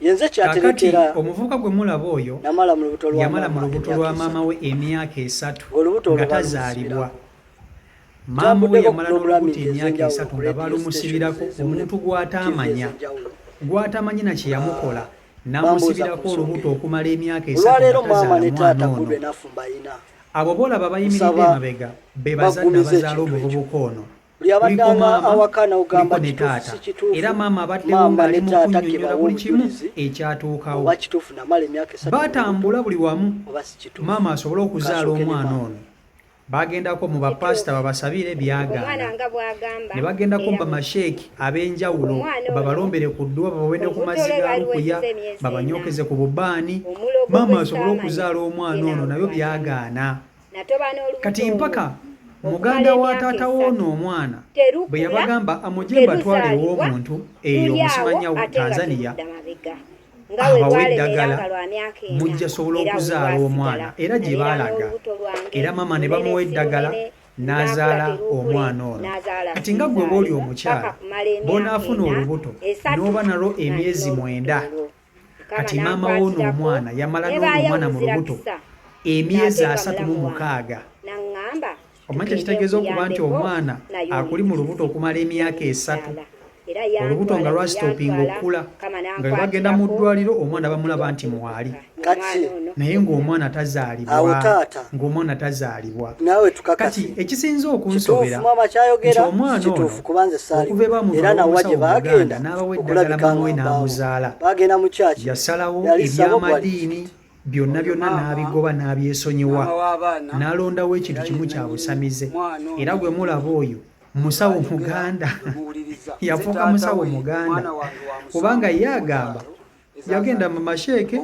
yenze kyaterekera omuvubuka gwe mulaba oyo yamala mu lubuto lwa maama we emyaka 3 nga tazaalibwa. Maama we yamala n'olubuto emyaka 3 nga balumusibirako omuntu gw'atamanyi na kye yamukola n'amusibirako olubuto okumala emyaka 3 nga tazaala mwana ono. Abo boolaba bayimiridde emabega be bazadde abazaala omuvubuka ono. Kuliko maama, kuliko ne taata. Era maama abaddewo ng'ali mu kunnyonnyola buli kimu ekyatuukawo. Baatambula buli wamu maama asobole okuzaala omwana ono. Bagendako mu bapasita babasabire byagaana. Ne bagendako mu bamasheeki ab'enjawulo babalombere ku dduwa babawene ku mazzi ga lukuya babanyokeze ku bubaani. Maama asobole okuzaala omwana ono nabyo byagaana. Kati mpaka muganda wa taata w'ono omwana bwe yabagamba amugye batwale ew'omuntu eyo omusimanya Tanzania abawe eddagala mujja sobola okuzaala omwana era gye baalaga. Era maama ne bamuwa eddagala n'azaala omwana ono. Kati nga gwe booli omukyala b'onaafuna olubuto n'oba nalwo emyezi 9. Kati maama w'ono omwana yamala n'ono omwana mu lubuto emyezi 36. Omanyi kitegeeza okuba nti omwana akuli mu lubuto okumala emyaka 3. Olubuto nga lwasitopinga okula nga bwe bagenda mu ddwaliro omwana bamulaba nti mwali naye ng'omwana tazaalibwa. Kati ekisinza okunsobera nti omwana ono okuva eba mubamusawo mu Buganda n'abawa eddagala maama we n'amuzaala yasalawo eby'amadiini byonna n'abigoba n'abyesonyiwa n'alondawo ekintu kimu kya busamize. Era gwe mulaba oyo musawo Muganda yafuuka musawo Muganda kubanga ye agamba yagenda mu masheeke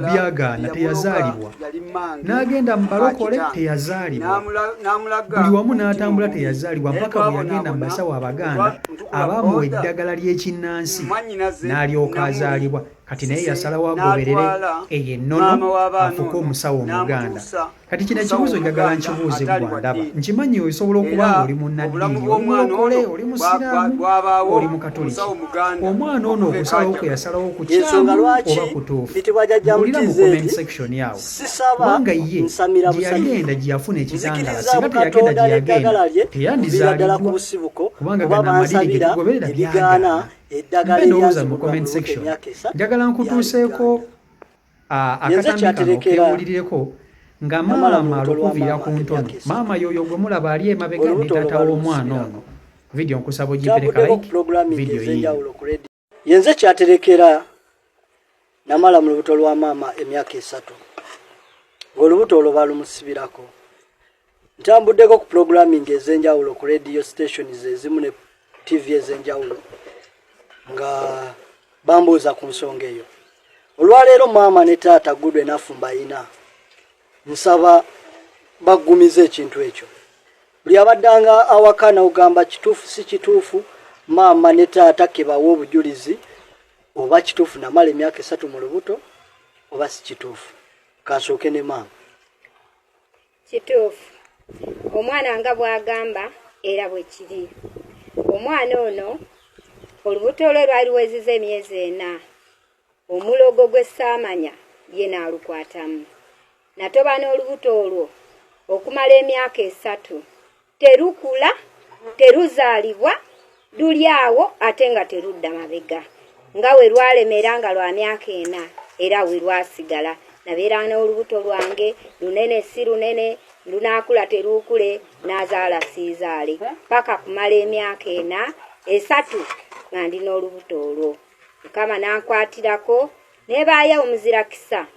byagaana teyazaalibwa, n'agenda mu balokole teyazaalibwa, buli wamu n'atambula teyazaalibwa mpaka bwe yagenda mu basawo Abaganda abaamuwa eddagala ly'ekinnansi n'alyoka azaalibwa. Kati naye yasalawo agoberere eyo ennono afuuke omusawo Omuganda. Kati kino ekibuuzo njagala nkibuuze ggwe ndaba. Nkimanyi osobola okuba ng'oli munnaddiini, oli mulokole, oli musiraamu, oli mukatoliki. Omwana ono okusalawo kwe yasalawo ku kyamu oba kutuufu? Mulira mu comment section yawo. Kubanga ye gye yagenda gye yafuna ekitangaala, singa teyagenda gye yagenda teyandizaalibwa kubanga gano amadini ge tugoberera byagaana. Ndowooza mu comment section njagala nkutuuseeko akatambi kano kewulirireko nga maama alukuviira ku ntono. Maama yoyo gwe mulaba ali emabega ne taata w'omwana ono. Vidiyo nkusaba ogipereka like vidiyo yiyo. Yenze kyaterekera namala mu lubuto lwa maama emyaka 3. Ng'olubuto olwo balumusibirako. Ntambuddeko ku programming ez'enjawulo ku radio stations ezimu ne TV ez'enjawulo nga bambuuza ku nsonga eyo. Olwaleero maama ne taata Goodway Nafumba ina nsaba baggumize ekintu ekyo. Buli abaddanga awakana ogamba kituufu si kituufu, maama ne taata kebawa obujulizi oba kituufu namala emyaka 3 mu lubuto oba si kituufu. Kansooke ne maama. Kituufu. Omwana nga bw'agamba era bwe kiri. Omwana ono olubuto lwe lwali luweziza emyezi 4. Omulogo gwe saamanya ye n'alukwatamu. Natoba n'olubuto olwo okumala emyaka 3. Terukula, teruzaalibwa, luli awo ate nga terudda mabega. Nga we lwalemera nga lwa myaka 4 era we lwasigala. Nabeera n'olubuto lwange lunene si lunene, lunaakula terukule, n'azaala siizaale. Paka kumala emyaka 3 nga ndi n'olubuto olwo. Mukama n'ankwatirako nebaayo omuzira kisa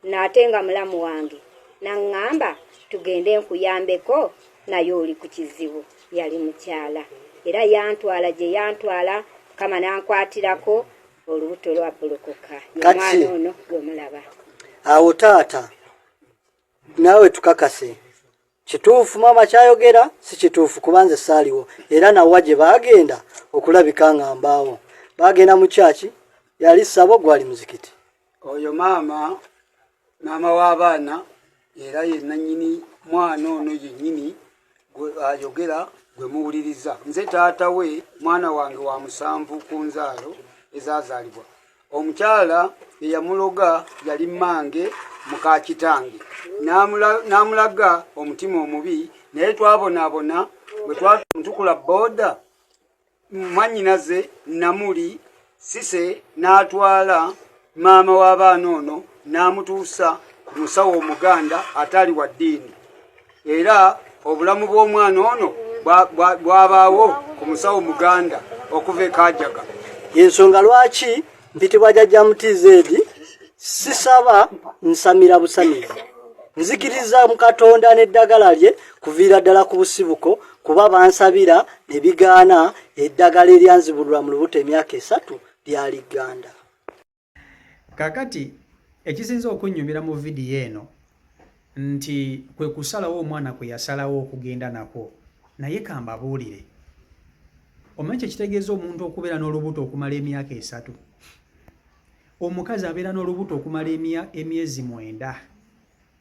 n'ate nga mulamu wange. Naŋŋamba tugende nkuyambeko naye oli ku kizibu. Yali mukyala. Era yantwala gye yantwala, Mukama n'ankwatirako olubuto lwa bbolokoka. Omwana ono gwe mulaba. Awo taata naawe tukakase. Kituufu maama kyayogera si kituufu kubanze saaliwo. Era nawa gye baagenda okulabika ngambaawo. Baagenda mu kyaki yali ssabo gwali muzikiti. Oyo maama w'abaana era ye nannyini mwana ono yennyini ayogera gwe muwuliriza. Nze taata we mwana wange wa 7 ku nzaalo ezaazaalibwa. omukyala eyamuloga yali mmange muka kitange namulaga omutima omubi naye twabonaabona bwe twatukula boda mwanyinaze namuli sise n'atwala maama w'abaana ono n'amutuusa ku musawo omuganda atali wa ddiini era obulamu bw'omwana ono bwabaawo ku musawo muganda okuva ekajaga. Ensonga lwaki mpitibwa jjajja Mutizeedi sisaba nsamira busamizi nzikiriza mu Katonda n'eddagala lye kuviira ddala ku busibuko kuba bansabira ne bigaana eddagala eryanzibulwa mu lubuto emyaka 3 lyali Uganda. Kakati ekisinza okunnyumira mu vidiyo eno nti kwe kusalawo omwana kwe yasalawo okugenda nako naye kambabuulire omanyi kitegeeza omuntu okubeera n'olubuto okumala emyaka 3 omukazi abeera n'olubuto okumala emyezi 9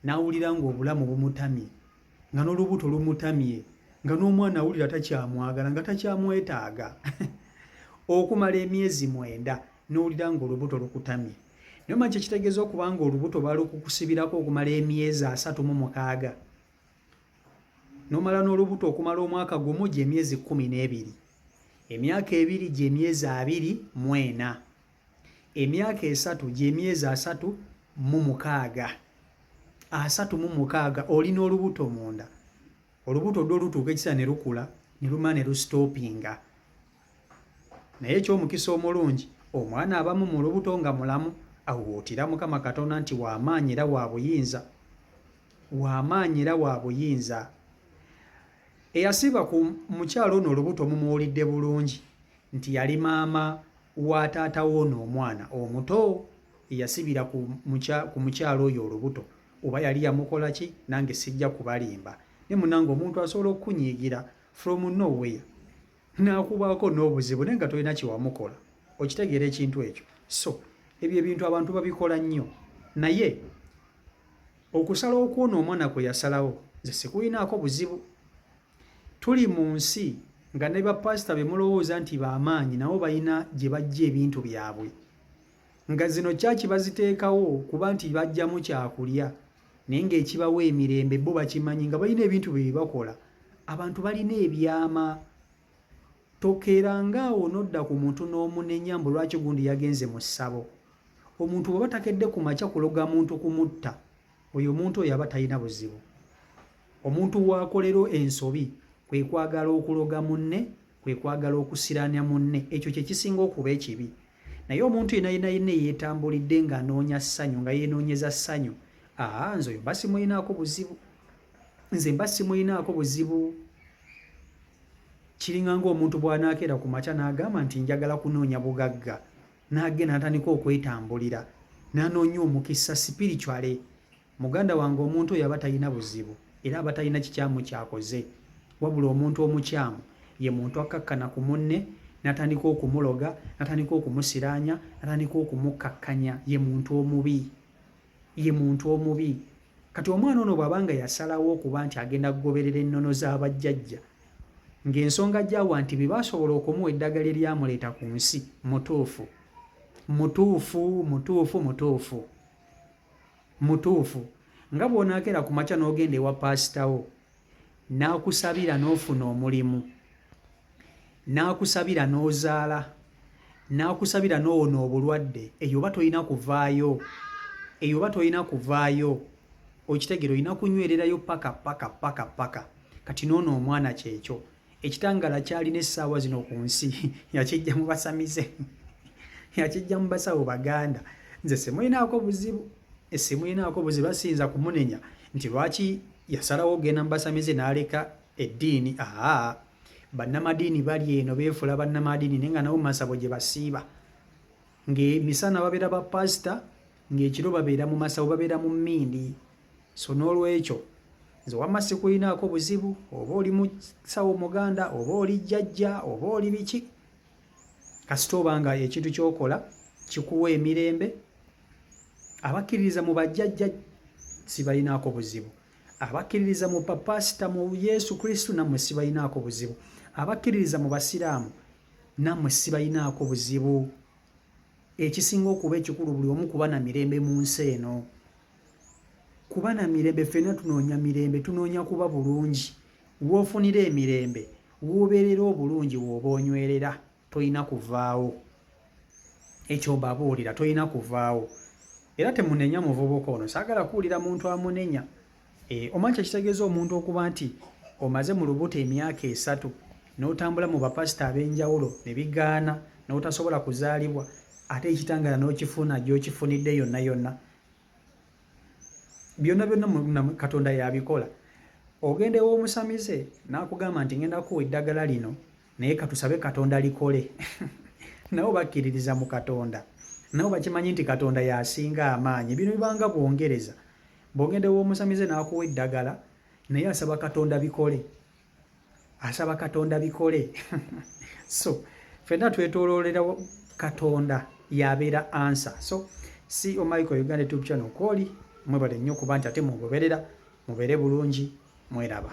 n'awulira ng'obulamu bumutamye nga n'olubuto lumutamye nga n'omwana awulira takyamwagala nga takyamwetaaga okumala emyezi 9 n'owulira ng'olubuto lukutamye naye omanyi kitegeeza okuba nga olubuto balukukusibirako okumala emyezi 36 n'omala n'olubuto okumala omwaka gumu gy'emyezi 12 emyaka 2 gy'emyezi 24 emyaka 3 gy'emyezi 36 36 olina olubuto munda olubuto ddo lutuuka ekisa ne lukula ne luma ne lusitopinga naye ekyomukisa omulungi omwana abamu mu lubuto nga mulamu awootira Mukama Katonda nti w'amaanyi era wa buyinza w'amaanyi era wa buyinza. Eyasiba ku mukyalo ono olubuto mumuwulidde bulungi nti yali maama wa taata w'ono omwana omuto eyasibira ku mukyalo oyo olubuto oba yali yamukola ki nange sijja kubalimba ne munange omuntu asobola okunyiigira from nowhere n'akubaako n'obuzibu naye nga tolina kiwamukola okitegeera ekintu ekyo. So ebyo ebintu abantu babikola nnyo naye okusalawo kw'ono omwana kwe yasalawo nze sikuyinaako buzibu. Tuli mu nsi nga ne bapasita be mulowooza nti b'amaanyi nabo balina gye bajja ebintu byabwe nga zino kyaki baziteekawo kuba nti bajjamu kyakulya naye ng'ekibawa emirembe bo bakimanyi nga balina ebintu bye bakola. Abantu balina ebyama tokerangaawo n'odda ku muntu n'omunenya mbu lwaki gundi yagenze mu ssabo. Omuntu bwe batakedde ku makya kuloga muntu kumutta oyo omuntu oyo aba talina buzibu. Omuntu waakolero ensobi kwe kwagala okuloga munne kwe kwagala okusiranya munne ekyo kye kisinga okuba ekibi. Naye omuntu yenna yeetambulidde ng'anoonya ssanyu nga yeenoonyeza ssanyu nze oyo mba simulinaako buzibu nze mba simulinaako buzibu. Kiringa ng'omuntu bw'anaakeera ku makya n'agamba nti njagala kunoonya bugagga n'agenda n'atandika okwetambulira n'anoonya omukisa spiritually. Muganda wange omuntu oyo aba talina buzibu era aba talina kikyamu kyakoze wabula omuntu omukyamu ye muntu akakkana ku munne n'atandika okumuloga n'atandika okumusiraanya n'atandika okumukakkanya ye muntu omubi ye muntu omubi. Kati omwana ono bw'abanga yasalawo okuba nti agenda kugoberera ennono z'abajjajja ng'ensonga gy'awa nti bye basobola okumuwa eddagala eryamuleeta ku nsi mutuufu mutuufu mutuufu mutuufu mutuufu nga bw'onaakeera ku makya n'ogenda ewa paasitawo n'akusabira n'ofuna omulimu n'akusabira n'ozaala n'akusabira n'owona obulwadde eyo oba tolina kuvaayo eyo oba tolina kuvaayo okitegere olina kunywererayo paka. Kati n'ono omwana kyekyo ekitangala kyalina essaawa zino ku nsi yakijja mu basamize yakijja mu basawo baganda. Nze simulinaako buzibu simulinaako buzibu basinza kumunenya nti lwaki yasalawo ogenda mu basamize n'aleka eddiini. Bannamadiini bali eno beefula bannamadiini naye nga nabo mu masabo gye basiiba ng'emisana babeera bapasita ng'ekiro babeera mu masabo babeera mu mmindi. So n'olwekyo nze wamma sikulinaako buzibu oba oli musawo muganda oba oli jjajja oba oli biki kasita obanga ekintu ky'okola kikuwa emirembe. Abakkiririza mu bajjajja sibalinaako buzibu, abakkiririza mu papasita mu Yesu Kristo nammwe sibalinaako buzibu, abakkiririza mu basiraamu nammwe sibalinaako buzibu. ekisinga okuba ekikulu buli omu kuba na mirembe mu nsi eno. Kuba na mirembe, ffenna tunoonya mirembe, tunoonya kuba bulungi. W'ofunira emirembe, w'obeerera obulungi, w'oba onywerera, tolina kuvaawo. Ekyo mbabuulira, tolina kuvaawo. Era temunenya muvubuka ono, saagala kuwulira muntu amunenya. Omanyi kitegeeza omuntu okuba nti omaze mu lubuto emyaka 3 n'otambula mu bapasita ab'enjawulo ne bigaana n'otasobola kuzaalibwa, ate ekitangaala n'okifuna gy'okifunidde yonna yonna. Byonna byonna Katonda yabikola. Ogenda ew'omusamize n'akugamba nti ngenda kuwa eddagala lino naye katusabe Katonda likole. Nabo bakkiririza mu Katonda. Nabo bakimanyi nti Katonda yasinga amaanyi. Bino bibanga bwongereza. Bw'ogenda ew'omusamize n'akuwa eddagala naye asaba Katonda bikole. Asaba Katonda bikole. So ffenna twetooloolera Katonda yabeera ansa. So si Michael Uganda YouTube channel kwoli mwebale nnyo kuba nti ate mugoberera mubeere bulungi mweraba.